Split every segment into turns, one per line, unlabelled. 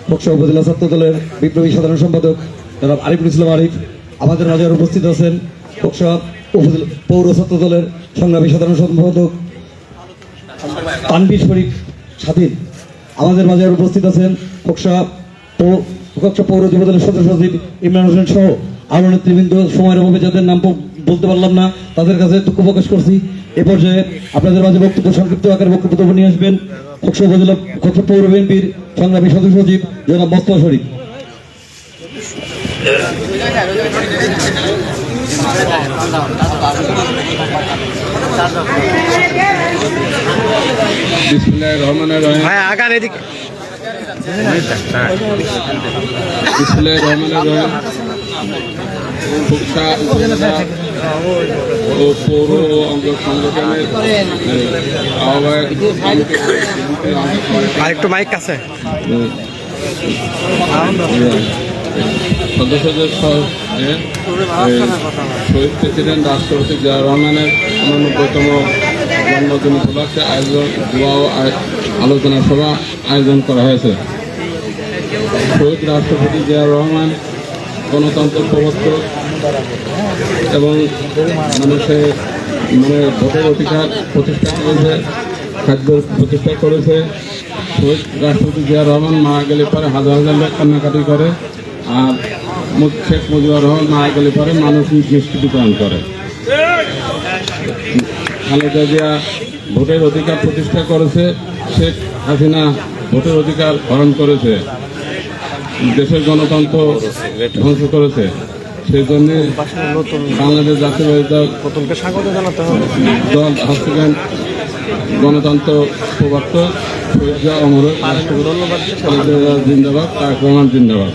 খোকসা উপজেলা ছাত্র দলের বিপ্লবী সাধারণ সম্পাদক জনাব আরিফুল ইসলাম আরিফ। আমাদের মাঝে উপস্থিত আছেন খোকসা উপজেলা পৌর ছাত্র দলের সংগ্রামী সাধারণ সম্পাদক তানভীর শরীফ স্বাধীন। আমাদের মাঝে উপস্থিত আছেন খোকসা পৌর যুব দলের সদস্য সচিব ইমরান হোসেন সহ আরো নেতৃবৃন্দ। সময়ের অভাবে যাদের নাম বলতে পারলাম না তাদের কাছে দুঃখ প্রকাশ করছি। এ পর্যায়ে আপনাদের মাঝে বক্তব্য সংক্ষিপ্ত আকারে বক্তব্য নিয়ে আসবেন খোকসা উপজেলা খোকসা পৌর বিএনপির সংগ্রামী সদস্য সচিব জনাব মোস্তফা শরীফ।
বিসমিল্লাহির রহমানির রহিম। বিসমিল্লাহির রহমানির রহিম। খোকসা উপজেলা ও পৌর অঙ্গ সংগঠনের আহ্বায়ক
আরেকটু মাইক আছে
সদস্যদের শহীদ প্রেসিডেন্ট রাষ্ট্রপতি জিয়া রহমানের 89তম জন্মদিন উপলক্ষে দোয়া ও আলোচনা সভা আয়োজন করা হয়েছে। শহীদ রাষ্ট্রপতি জিয়া রহমান গণতন্ত্রের প্রবর্তক এবং মানুষের ভোটের অধিকার প্রতিষ্ঠা করেছে, খাদ্য প্রতিষ্ঠা করেছে। শহীদ রাষ্ট্রপতি জিয়া রহমান মারা গেলে পরে হাজার হাজার লোক কান্নাকাটি করে, আর শেখ মুজিবুর রহমান মারা গেলে পরে মানুষ মিষ্টি বিতরণ করে। খালেদা জিয়া ভোটের অধিকার প্রতিষ্ঠা করেছে, শেখ হাসিনা ভোটের অধিকার হরণ করেছে, দেশের গণতন্ত্র ধ্বংস করেছে। সেই জন্য বাংলাদেশ জাতীয়তাবাদী দল হস্তক্ষেপ গণতন্ত্র প্রবর্তক শহীদ জিয়া অমর জিন্দাবাদ, তারেক রহমান জিন্দাবাদ।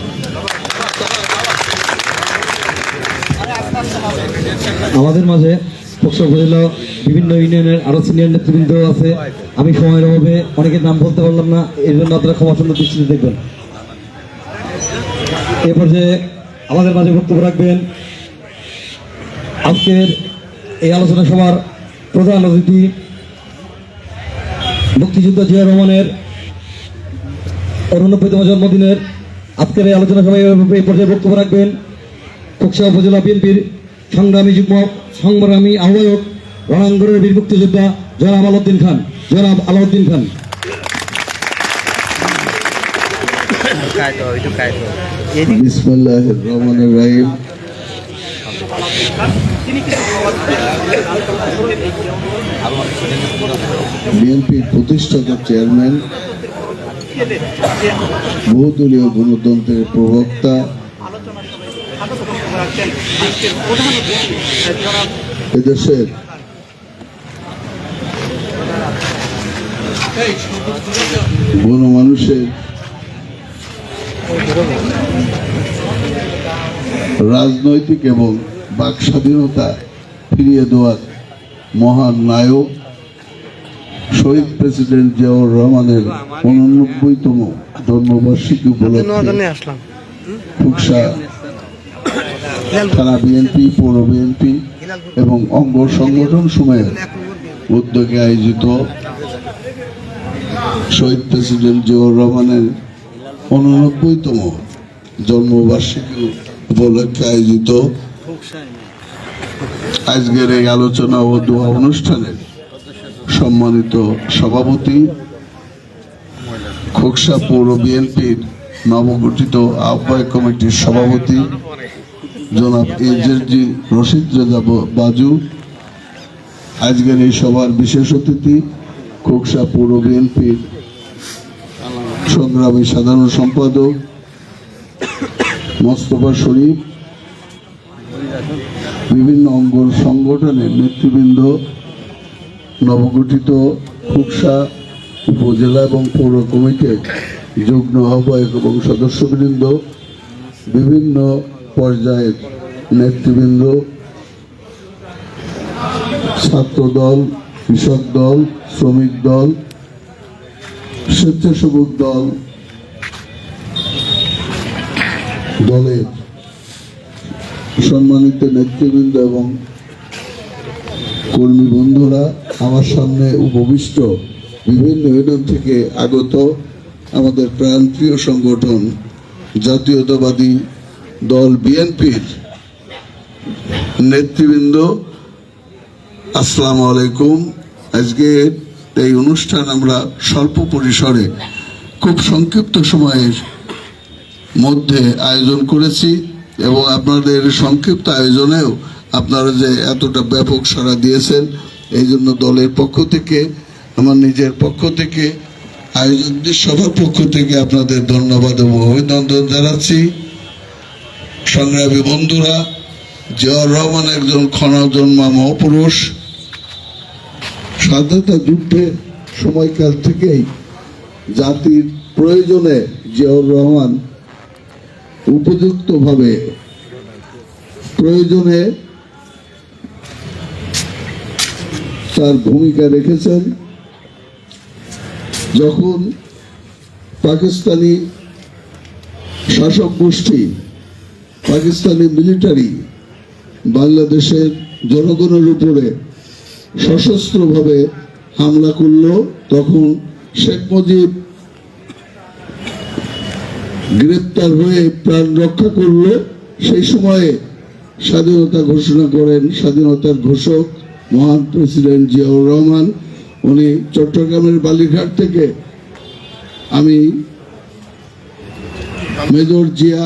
আমাদের মাঝে খোকসা উপজেলা বিভিন্ন ইউনিয়নের আরো সিনিয়র নেতৃবৃন্দ আছে। আমি সময়ের অভাবে অনেকের নাম বলতে পারলাম না, এই জন্য আপনারা ক্ষমা সুন্দর দৃষ্টিতে দেখবেন। এ পর্যায়ে আমাদের মাঝে বক্তব্য রাখবেন আজকের এই আলোচনা সভার প্রধান অতিথি মুক্তিযোদ্ধা জিয়া রহমানের 89তম জন্মদিনের আজকের এই আলোচনা সভায় এই পর্যায়ে বক্তব্য রাখবেন খোকসা উপজেলা বিএনপির সংগ্রামী আহ্বায়ক রণাঙ্গনের বীর মুক্তিযোদ্ধা জনাব আলাউদ্দিন খান।
বিসমিল্লাহির রহমানির রহিম। বিএনপির প্রতিষ্ঠাতা চেয়ারম্যান, বহুদলীয় গণতন্ত্রের প্রবক্তা, এদেশের গণমানুষের রাজনৈতিক এবং বাক স্বাধীনতা ফিরিয়ে দেওয়ার মহান নায়ক শহীদ প্রেসিডেন্ট জিয়াউর রহমানের 89তম জন্মবার্ষিকী উপলক্ষে খোকসা থানা বিএনপি, পৌর বিএনপি এবং অঙ্গ সংগঠন সমূহের উদ্যোগে আয়োজিত শহীদ প্রেসিডেন্ট জিয়াউর রহমানের 89তম জন্মবার্ষিকী উপলক্ষে আয়োজিত আজকের এই আলোচনা ও দোয়া অনুষ্ঠানের সম্মানিত সভাপতি, খোকসা পৌর বিএনপির নবগঠিত আহ্বায়ক কমিটির সভাপতি জনাব এজেডজি রশিদ রেজা বাজু, আজকের এই সভার বিশেষ অতিথি খোকসা পৌর বিএনপির সংগ্রামী সাধারণ সম্পাদক মোস্তফা শরীফ, বিভিন্ন অঙ্গ সংগঠনের নেতৃবৃন্দ, নবগঠিত খোকসা উপজেলা এবং পৌর কমিটির যুগ্ম আহ্বায়ক এবং সদস্যবৃন্দ, বিভিন্ন পর্যায়ের নেতৃবৃন্দ, ছাত্র দল, কৃষক দল, শ্রমিক দল, স্বেচ্ছাসেবক দলের সম্মানিত নেতৃবৃন্দ এবং কর্মী বন্ধুরা, আমার সামনে উপবিষ্ট বিভিন্ন ইউনিয়ন থেকে আগত আমাদের প্রাণপ্রিয় সংগঠন জাতীয়তাবাদী দল বিএনপির নেতৃবৃন্দ, আসসালামু আলাইকুম। আজকে এই অনুষ্ঠান আমরা স্বল্প পরিসরে খুব সংক্ষিপ্ত সময়ের মধ্যে আয়োজন করেছি এবং আপনাদের সংক্ষিপ্ত আয়োজনেও আপনারা যে এতটা ব্যাপক সাড়া দিয়েছেন, এই জন্য দলের পক্ষ থেকে, আমার নিজের পক্ষ থেকে, আয়োজকদের সবার পক্ষ থেকে আপনাদের ধন্যবাদ এবং অভিনন্দন জানাচ্ছি। সংগ্রামী বন্ধুরা, জিয়াউর রহমান একজন ক্ষণজন্মা মহাপুরুষ। স্বাধীনতা যুদ্ধের সময়কাল থেকেই জাতির প্রয়োজনে জিয়াউর রহমান উপযুক্তভাবে প্রয়োজনে তার ভূমিকা রেখেছেন। যখন পাকিস্তানি শাসক গোষ্ঠী, পাকিস্তানি মিলিটারি বাংলাদেশের জনগণের উপরে সশস্ত্রভাবে হামলা করল, তখন শেখ মুজিব গ্রেপ্তার হয়ে প্রাণ রক্ষা করল। সেই সময়ে স্বাধীনতা ঘোষণা করেন স্বাধীনতার ঘোষক মহান প্রেসিডেন্ট জিয়াউর রহমান। উনি চট্টগ্রামের বালিঘাট থেকে, আমি মেজর জিয়া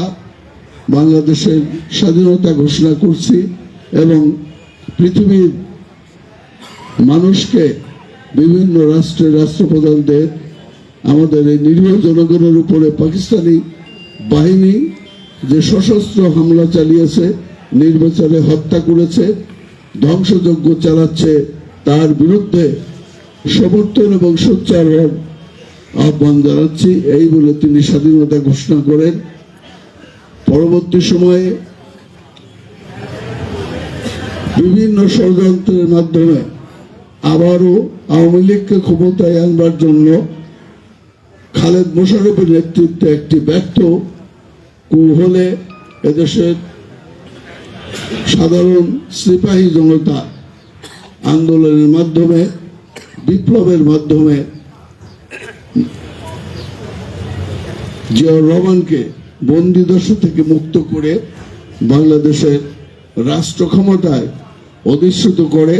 বাংলাদেশের স্বাধীনতা ঘোষণা করছি এবং পৃথিবীর মানুষকে, বিভিন্ন রাষ্ট্রের রাষ্ট্রপ্রধানদের, আমাদের এই নিরীহ জনগণের উপরে পাকিস্তানি বাহিনী যে সশস্ত্র হামলা চালিয়েছে, নির্বিচারে হত্যা করেছে, ধ্বংসযজ্ঞ চালাচ্ছে, তার বিরুদ্ধে সমর্থন এবং সোচ্চার হওয়ার আহ্বান জানাচ্ছি, এই বলে তিনি স্বাধীনতা ঘোষণা করেন। পরবর্তী সময়ে বিভিন্ন ষড়যন্ত্রের মাধ্যমে আবারও আওয়ামী লীগকে ক্ষমতায় আনবার জন্য খালেদ মোশাররফের নেতৃত্বে একটি ব্যর্থ হলে এদেশের সাধারণ সিপাহী জনতা আন্দোলনের মাধ্যমে, বিপ্লবের মাধ্যমে জিয়াউর রহমানকে বন্দিদশা থেকে মুক্ত করে বাংলাদেশের রাষ্ট্র ক্ষমতায় অধিষ্ঠিত করে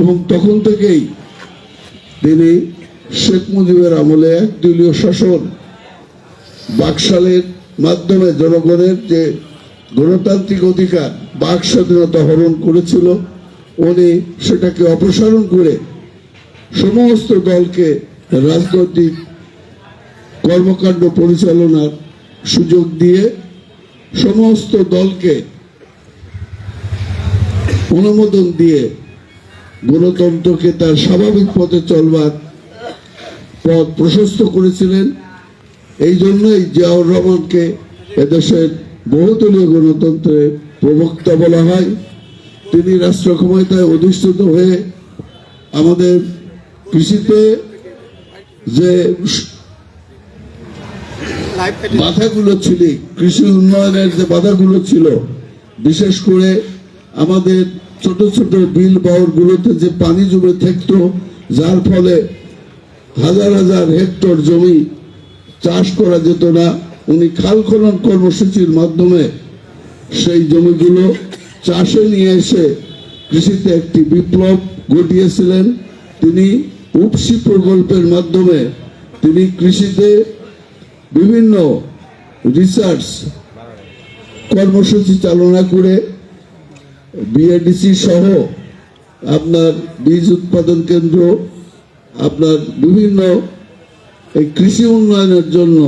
এবং তখন থেকেই তিনি শেখ মুজিবের আমলে একদলীয় শাসন, বাকশালের মাধ্যমে জনগণের যে গণতান্ত্রিক অধিকার, বাক স্বাধীনতা হরণ করেছিল, উনি সেটাকে অপসারণ করে সমস্ত দলকে রাজনৈতিক কর্মকাণ্ড পরিচালনার সুযোগ দিয়ে সমস্ত দলকে অনুমোদন দিয়ে গণতন্ত্রকে তার স্বাভাবিক পথে চলবার পথ প্রশস্ত করেছিলেন। এই জন্যই জিয়াউর রহমানকে এদেশের বহুদলীয় গণতন্ত্রের প্রবক্তা বলা হয়। তিনি রাষ্ট্র ক্ষমতায় অধিষ্ঠিত হয়ে আমাদের কৃষিতে যে বাধাগুলো ছিল, কৃষি উন্নয়নের যে বাধাগুলো ছিল, বিশেষ করে আমাদের ছোট ছোট বিল বাউরগুলোতে যে পানি জমে থাকতো, যার ফলে হাজার হাজার হেক্টর জমি চাষ করা যেত না, উনি খাল খনন কর্মসূচির মাধ্যমে সেই জমিগুলো চাষে নিয়ে এসে কৃষিতে একটি বিপ্লব ঘটিয়েছিলেন। তিনি উপসি প্রকল্পের মাধ্যমে তিনি কৃষিতে বিভিন্ন রিসার্চ কর্মসূচি চালনা করে বিএডিসি সহ আপনার বীজ উৎপাদন কেন্দ্র, আপনার বিভিন্ন এই কৃষি উন্নয়নের জন্য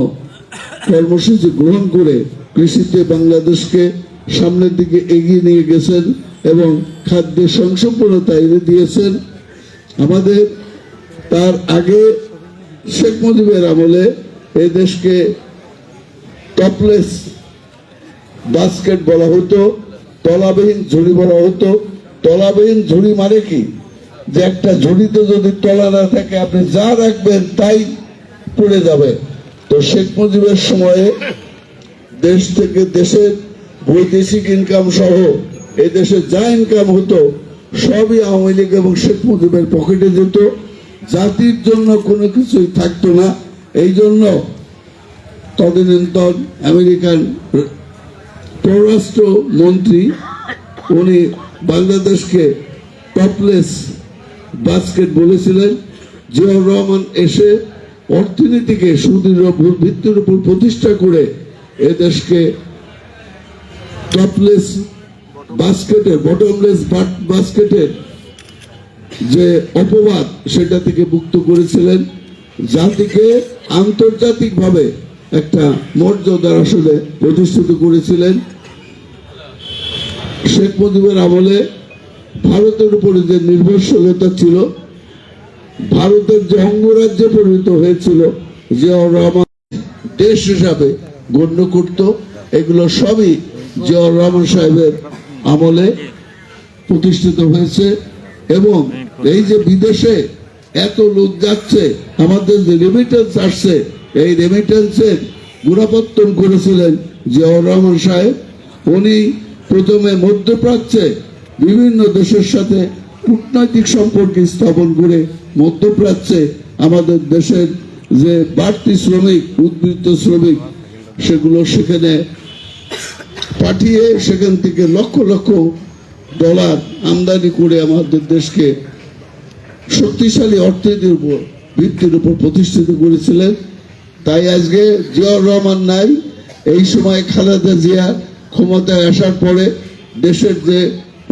কর্মসূচি গ্রহণ করে কৃষিতে বাংলাদেশকে সামনের দিকে এগিয়ে নিয়ে গেছেন এবং খাদ্যের সংসম্পন্নতা এনে দিয়েছেন। আমাদের তার আগে শেখ মুজিবের আমলে এই দেশকে টপলেস বাস্কেট বলা হতো, তলাবিহীন ঝুড়ি বলা হতো। তলাবিহীন ঝুড়ি মানে কি, যে একটা ঝুড়িতে যদি তলা না থাকে আপনি যা রাখবেন তাই পড়ে যাবে। তো শেখ মুজিবের সময়ে দেশ থেকে দেশের বৈদেশিক ইনকাম সহ এই দেশে যা ইনকাম হতো সবই আওয়ামী লীগ এবং শেখ মুজিবের পকেটে যেত। জাতির জন্য কোনো কিছুই থাকতো না। এই জন্য তদানীন্তন আমেরিকান পররাষ্ট্র মন্ত্রী উনি বাংলাদেশকে টপলেস বাস্কেট বলেছিলেন। জিয়াউর রহমান এসে অর্থনীতিকে সুদৃঢ় ভিত্তির উপর প্রতিষ্ঠা করে এদেশকে টপলেস বাস্কেটের বটমলেস বাস্কেটের যে অপবাদ সেটা থেকে মুক্ত করেছিলেন, জাতিকে আন্তর্জাতিকভাবে একটা মর্যাদার আসলে প্রতিষ্ঠিত করেছিলেন। শেখ মুজিবের আমলে ভারতের উপরে যে নির্ভরশীলতা ছিল, ভারতের যে অঙ্গরাজ্যে পরিণত হয়েছিল, জিয়াউর রহমান দেশ হিসাবে গণ্য করত, এগুলো সবই জিয়াউর রহমান সাহেবের আমলে প্রতিষ্ঠিত হয়েছে। এবং এই যে বিদেশে এত লোক যাচ্ছে, আমাদের যে রেমিটেন্স আসছে, এই রেমিটেন্সের গুণাপত্তন করেছিলেন জিয়াউর রহমান সাহেব। উনি প্রথমে মধ্যপ্রাচ্যে বিভিন্ন দেশের সাথে কূটনৈতিক সম্পর্ক স্থাপন করে মধ্যপ্রাচ্যে আমাদের দেশের যে বাড়তি শ্রমিক, উদ্বৃত্ত শ্রমিক, সেগুলো সেখানে পাঠিয়ে সেখান থেকে লক্ষ লক্ষ ডলার আমদানি করে আমাদের দেশকে শক্তিশালী অর্থনীতির উপর ভিত্তির উপর প্রতিষ্ঠিত করেছিলেন। তাই আজকে জিয়াউর রহমান নাই, এই সময় খালেদা জিয়া ক্ষমতায় আসার পরে দেশের যে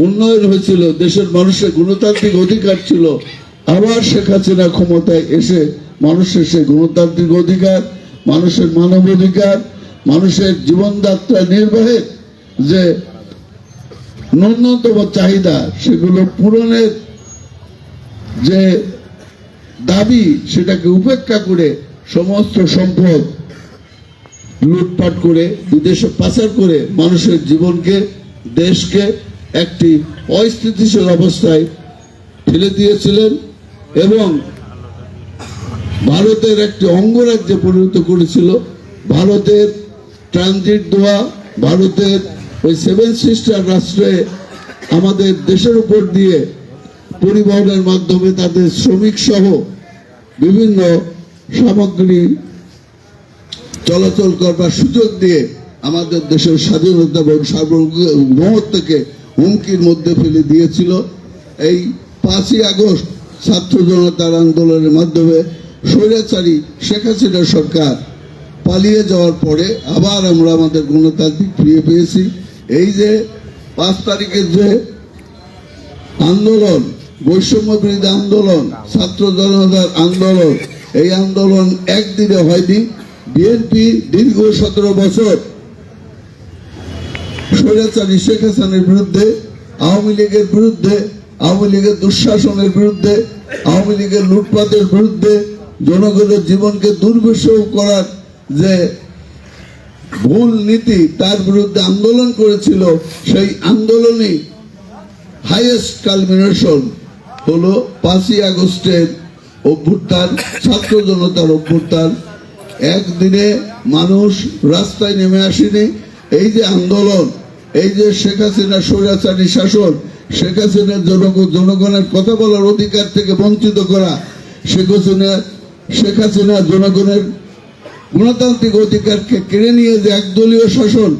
উন্নয়ন হয়েছিল, দেশের মানুষের গণতান্ত্রিক অধিকার ছিল, আবার শেখ হাসিনা ক্ষমতায় এসে মানুষের সেই গণতান্ত্রিক অধিকার, মানুষের মানবাধিকার, মানুষের জীবনযাত্রা নির্বাহের যে ন্যূনতম চাহিদা, সেগুলো পূরণের যে দাবি, সেটাকে উপেক্ষা করে সমস্ত সম্পদ লুটপাট করে বিদেশে পাচার করে মানুষের জীবনকে, দেশকে একটি অস্থিতিশীল অবস্থায় ফেলে দিয়েছিলেন এবং ভারতের একটি অঙ্গরাজ্যে পরিণত করেছিল। ভারতের ট্রানজিট দেওয়া, ভারতের ওই সেভেন সিস্টার রাষ্ট্রে আমাদের দেশের উপর দিয়ে পরিবহনের মাধ্যমে তাদের শ্রমিক সহ বিভিন্ন সামগ্রী চলাচল করবার সুযোগ দিয়ে আমাদের দেশের স্বাধীনতা এবং সার্বভৌমত্বকে হুমকির মধ্যে ফেলে দিয়েছিল। এই 5ই আগস্ট ছাত্র জনতার আন্দোলনের মাধ্যমে স্বৈরাচারী শেখ হাসিনা সরকার পালিয়ে যাওয়ার পরে আবার আমরা আমাদের গণতান্ত্রিক ফিরে পেয়েছি। এই যে 5 তারিখের যে আন্দোলন, বৈষম্য বিরোধী আন্দোলন, ছাত্র জনতার আন্দোলন, এই আন্দোলন একদিনে হয়নি। বিএনপি দীর্ঘ 17 বছর স্বৈরাচারী শেখ হাসিনার বিরুদ্ধে, আওয়ামী লীগের বিরুদ্ধে, আওয়ামী লীগের দুঃশাসনের বিরুদ্ধে, আওয়ামী লীগের লুটপাটের বিরুদ্ধে, জনগণের জীবনকে দুর্বিষহ করার যে ভুল নীতি, তার বিরুদ্ধে আন্দোলন করেছিল। সেই আন্দোলনই হাইয়েস্ট কালমিনেশন হলো 5ই আগস্টের অভ্যুত্থান, ছাত্র জনতার অভ্যুত্থান। একদিনে মানুষ রাস্তায় নেমে আসেনি। এই যে আন্দোলন, এই যে শেখ হাসিনা স্বৈরাচারী শাসন, শেখ হাসিনার জনগণের কথা বলার অধিকার থেকে বঞ্চিত করা, শেখ হাসিনা জনগণের গণতান্ত্রিক অধিকারকে কেড়ে নিয়ে যে একদলীয় শাসন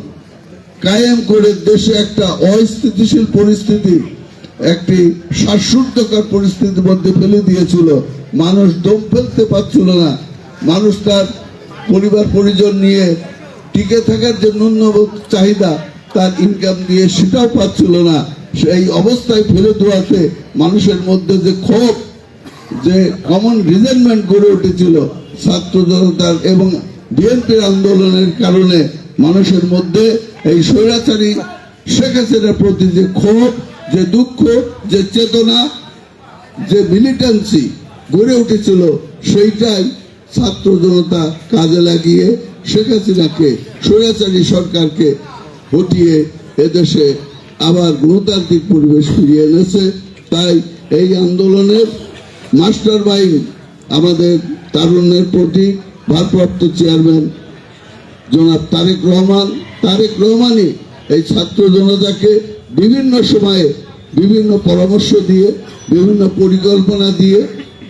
কায়েম করে দেশে একটা অস্থিতিশীল পরিস্থিতি, একটি শ্বাসরুদ্ধকর পরিস্থিতির মধ্যে ফেলে দিয়েছিল। মানুষ দম ফেলতে পারছিল না, মানুষ তার পরিবার পরিজন নিয়ে টিকে থাকার যে ন্যূনতম চাহিদা, তার ইনকাম দিয়ে সেটাও পাচ্ছিল না। সেই অবস্থায় ফেলে দেওয়াতে মানুষের মধ্যে যে ক্ষোভ, যে কমন রিজেন্টমেন্ট গড়ে উঠেছিল ছাত্র জনতার এবং বিএনপির আন্দোলনের কারণে, মানুষের মধ্যে এই স্বৈরাচারী শেখ হাসিনার প্রতি যে ক্ষোভ, যে দুঃখ, যে চেতনা, যে মিলিটেন্সি গড়ে উঠেছিল, সেইটাই ছাত্র জনতা কাজে লাগিয়ে শেখ হাসিনাকে, স্বৈরাচারী সরকারকে হটিয়ে এদেশে আবার গণতান্ত্রিক পরিবেশ ফিরিয়ে এনেছে। তাই এই আন্দোলনের মাস্টার মাইন্ড আমাদের তারুণ্যের প্রতি ভারপ্রাপ্ত চেয়ারম্যান জনাব তারেক রহমান। তারেক রহমানই এই ছাত্র জনতাকে বিভিন্ন সময়ে বিভিন্ন পরামর্শ দিয়ে, বিভিন্ন পরিকল্পনা দিয়ে,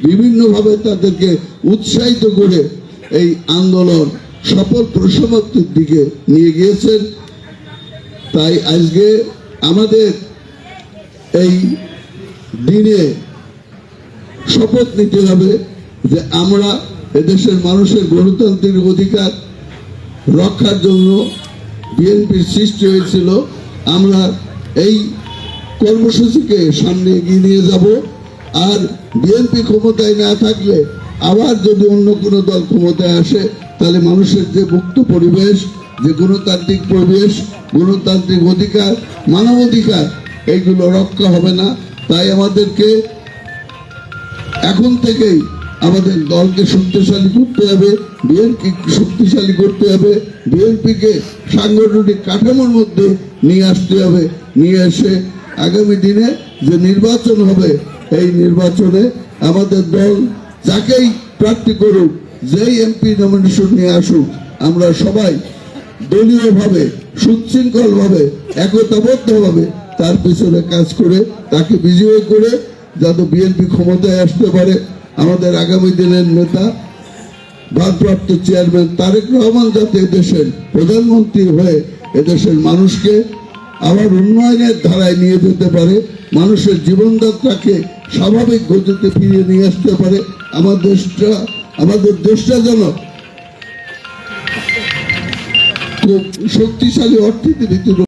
বিভিন্নভাবে তাদেরকে উৎসাহিত করে এই আন্দোলন সফল পরিসমাপ্তির দিকে নিয়ে গিয়েছেন। তাই আজকে আমাদের এই দিনে শপথ নিতে হবে যে আমরা এদেশের মানুষের গণতান্ত্রিক অধিকার রক্ষার জন্য বিএনপির সৃষ্টি হয়েছিল। আমরা এই কর্মসূচিকে সামনে এগিয়ে নিয়ে যাব। আর বিএনপি ক্ষমতায় না থাকলে আবার যদি অন্য কোনো দল ক্ষমতায় আসে, তাহলে মানুষের যে মুক্ত পরিবেশ, যে গণতান্ত্রিক পরিবেশ, গণতান্ত্রিক অধিকার, মানবাধিকার, এইগুলো রক্ষা হবে না। তাই আমাদেরকে এখন থেকেই আমাদের দলকে শক্তিশালী করতে হবে, বিএনপি শক্তিশালী করতে হবে, বিএনপিকে সাংগঠনিক কাঠামোর মধ্যে নিয়ে আসতে হবে। নিয়ে এসে আগামী দিনে যে নির্বাচন হবে, এই নির্বাচনে আমাদের দল যাকেই প্রার্থী করুক, যেই এমপি নমিনেশন নিয়ে আসুক, আমরা সবাই দলীয়ভাবে সুশৃঙ্খলভাবে একতাবদ্ধভাবে তার পিছনে কাজ করে তাকে বিজয়ী করে যাতে বিএনপি ক্ষমতায় আসতে পারে। আমাদের আগামী দিনের নেতা ভারপ্রাপ্ত চেয়ারম্যান তারেক রহমান যাতে দেশের প্রধানমন্ত্রী হয়ে এদেশের মানুষকে আবার উন্নয়নের ধারায় নিয়ে যেতে পারে, মানুষের জীবনযাত্রাকে স্বাভাবিক গতিতে ফিরিয়ে নিয়ে আসতে পারে, আমাদের দেশটা যেন খুব শক্তিশালী অর্থনীতির ভিত্তিতে